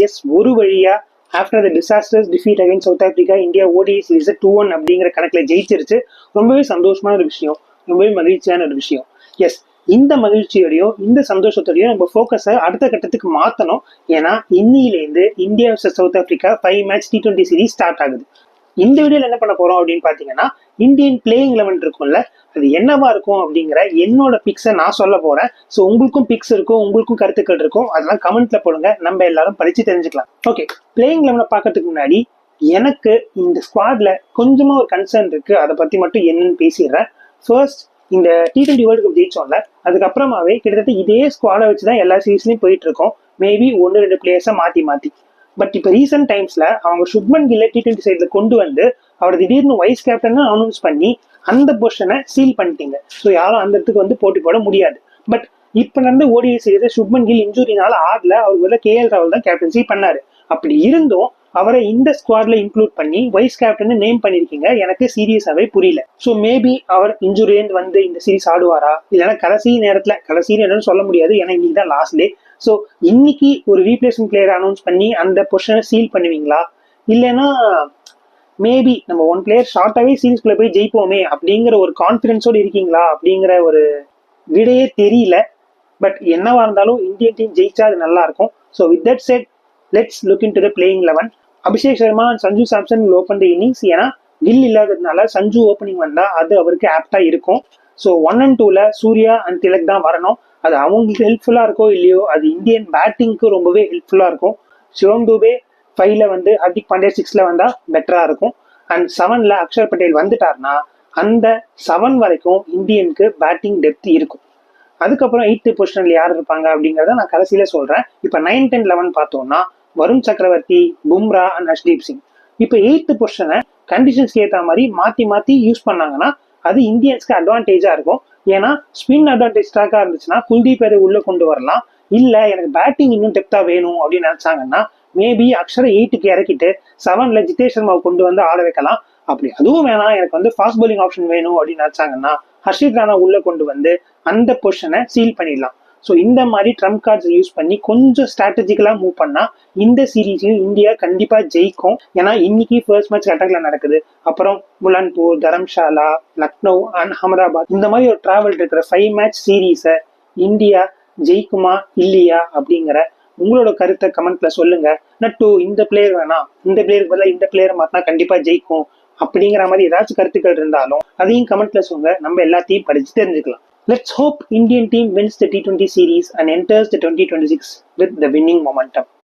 S ஒரு வழியா after the disasters defeat against south Africa India ODI series 2-1 அப்படிங்கிற கணக்கில் ஜெயிச்சிருச்சு. ரொம்பவே சந்தோஷமான ஒரு விஷயம், ரொம்பவே மகிழ்ச்சியான ஒரு விஷயம். எஸ், இந்த மகிழ்ச்சியோடையும் இந்த சந்தோஷத்தோடையும் நம்ம ஃபோக்கஸை அடுத்த கட்டத்துக்கு மாற்றணும். ஏன்னா இன்னிலேருந்து India vs south Africa 5 match T20 series start ஆகுது. இந்த வீடியோல என்ன பண்ண போறோம் அப்படின்னு பாத்தீங்கன்னா, இந்தியன் பிளேயிங் 11 இருக்கும்ல, அது என்னவா இருக்கும் அப்படிங்கிற என்னோட பிக்ஸை நான் சொல்ல போறேன். ஸோ உங்களுக்கும் பிக்ஸ் இருக்கும், உங்களுக்கும் கருத்துக்கள் இருக்கும், அதெல்லாம் கமெண்ட்ல போடுங்க, நம்ம எல்லாரும் படிச்சு தெரிஞ்சுக்கலாம். ஓகே, பிளேயிங் 11 பார்க்கறதுக்கு முன்னாடி எனக்கு இந்த ஸ்குவாட்ல கொஞ்சமா ஒரு கன்சர்ன் இருக்கு, அதை பத்தி மட்டும் என்னன்னு பேசிடுறேன். ஃபர்ஸ்ட், இந்த T20 வேர்ல்டு கப் ஜெயிச்சோம்ல, அதுக்கப்புறமாவே கிட்டத்தட்ட இதே ஸ்குவாடை வச்சுதான் எல்லா சீரீஸ்லயும் போயிட்டு இருக்கோம். மேபி 1-2 பிளேயர்ஸை மாத்தி. பட் இப்போ ரீசெண்ட் டைம்ஸ்ல அவங்க சுப்மன் கில்லை T20 சைட்ல கொண்டு வந்து அவர் திடீர்னு வைஸ் கேப்டன் அனௌன்ஸ் பண்ணி அந்த பொசிஷனை சீல் பண்ணிட்டீங்க. ஸோ யாரும் அந்த இடத்துக்கு வந்து போட்டி போட முடியாது. பட் இப்ப நடந்த ஓடிஐ சீரீஸ் சுப்மன் கில் இன்ஜுரினால ஆடல, அவருக்கு KL ராகுல் தான் கேப்டன்சி பண்ணாரு. அப்படி இருந்தும் அவரை இந்த ஸ்குவாட்ல இன்க்ளூட் பண்ணி வைஸ் கேப்டன் நேம் பண்ணிருக்கீங்க. எனக்கு சீரியஸாவே புரியல. ஸோ மேபி அவர் இன்ஜுரியிலேருந்து வந்து இந்த சீரீஸ் ஆடுவாரா, இல்லைன்னா கடைசி நேரம்னு சொல்ல முடியாது, ஏன்னா இன்னைக்கு தான் லாஸ்ட் டே. ஸோ இன்னைக்கு ஒரு ரீப்ளேஸ்மெண்ட் பிளேயர் அனௌன்ஸ் பண்ணி அந்த பொசிஷனை சீல் பண்ணுவீங்களா, இல்லைன்னா மேபி நம்ம ஒன் பிளேயர் ஷார்ட்டாவே சீரீஸ்குள்ள போய் ஜெயிப்போமே அப்படிங்கிற ஒரு கான்ஃபிடன்ஸோடு இருக்கீங்களா அப்படிங்கிற ஒரு விடையே தெரியல. பட் என்னவா இருந்தாலும் இந்தியன் டீம் ஜெயிச்சா அது நல்லா இருக்கும். So with that set, let's look into the playing 11. Abhishek Sharma and Sanju Samson open the innings. ஏன்னா கில் இல்லாததுனால சஞ்சு ஓப்பனிங் வந்தா அது அவருக்கு ஆப்டா இருக்கும். ஸோ 1 and 2ல சூர்யா அண்ட் திலக் தான் வரணும். அது அவங்களுக்கு ஹெல்ப்ஃபுல்லா இருக்கோ இல்லையோ, அது இந்தியன் பேட்டிங்க்கு ரொம்பவே ஹெல்ப்ஃபுல்லா இருக்கும். சிவம் துபே 5ல வந்து ஹர்திக் பாண்டியா 6ல வந்தா பெட்டரா இருக்கும். அண்ட் 7ல அக்ஷர் பட்டேல் வந்துட்டார்னா அந்த 7 வரைக்கும் இந்தியனுக்கு பேட்டிங் டெப்த் இருக்கும். அதுக்கப்புறம் 8th பொசிஷன்ல யார் இருப்பாங்க அப்படிங்கிறத நான் கடைசியில சொல்றேன். இப்ப 9, 10, 11 பார்த்தோம்னா வருண் சக்கரவர்த்தி, பும்ரா அண்ட் ஹர்ஷ்தீப் சிங். இப்ப 8th பொசிஷனை கண்டிஷன்ஸ்க்கு ஏற்ற மாதிரி மாத்தி யூஸ் பண்ணாங்கன்னா அது இந்தியன்ஸ்க்கு அட்வான்டேஜா இருக்கும். ஏன்னா ஸ்பின் அட்வான்டேஜ் ஸ்ட்ராக்கா இருந்துச்சுன்னா குல்தீப் யாதவ் உள்ள கொண்டு வரலாம். இல்ல எனக்கு பேட்டிங் இன்னும் டெப்தா வேணும் அப்படின்னு நினைச்சாங்கன்னா மேபி அக்ஷரை 8க்கு இறக்கிட்டு 7ல ஜிதேஷ் சர்மாவை கொண்டு வந்து ஆட வைக்கலாம். அப்படி அதுவும் வேணாம், எனக்கு வந்து ஃபாஸ்ட் பவுலிங் ஆப்ஷன் வேணும் அப்படின்னு நினைச்சாங்கன்னா ஹர்ஷித் ராணா உள்ள கொண்டு வந்து அந்த பொசிஷனை சீல் பண்ணிடலாம். ஸோ இந்த மாதிரி ட்ரம்ப் கார்ட்ஸ் யூஸ் பண்ணி கொஞ்சம் ஸ்ட்ராட்டஜிக்கலா மூவ் பண்ணா இந்த சீரீஸையும் இந்தியா கண்டிப்பா ஜெயிக்கும். ஏன்னா இன்னைக்கு ஃபர்ஸ்ட் மேட்ச் கட்டக்ல நடக்குது, அப்புறம் புலன்பூர், தரம்ஷாலா, லக்னோ அண்ட் அகமதாபாத், இந்த மாதிரி ஒரு டிராவல் இருக்கிற 5 மேட்ச் சீரீஸை இந்தியா ஜெயிக்குமா இல்லையா அப்படிங்கிற உங்களோட கருத்தை கமெண்ட்ல சொல்லுங்க. நட்டு இந்த பிளேயர் வேணாம், இந்த பிளேயருக்கு பதிலாக இந்த பிளேயரை மாத்தினா கண்டிப்பா ஜெயிக்கும் அப்படிங்கிற மாதிரி ஏதாச்சும் கருத்துக்கள் இருந்தாலும் அதையும் கமெண்ட்ல சொல்லுங்க, நம்ம எல்லாத்தையும் படிச்சு தெரிஞ்சுக்கலாம். Let's hope Indian team wins the T20 series and enters the 2026 with the winning momentum.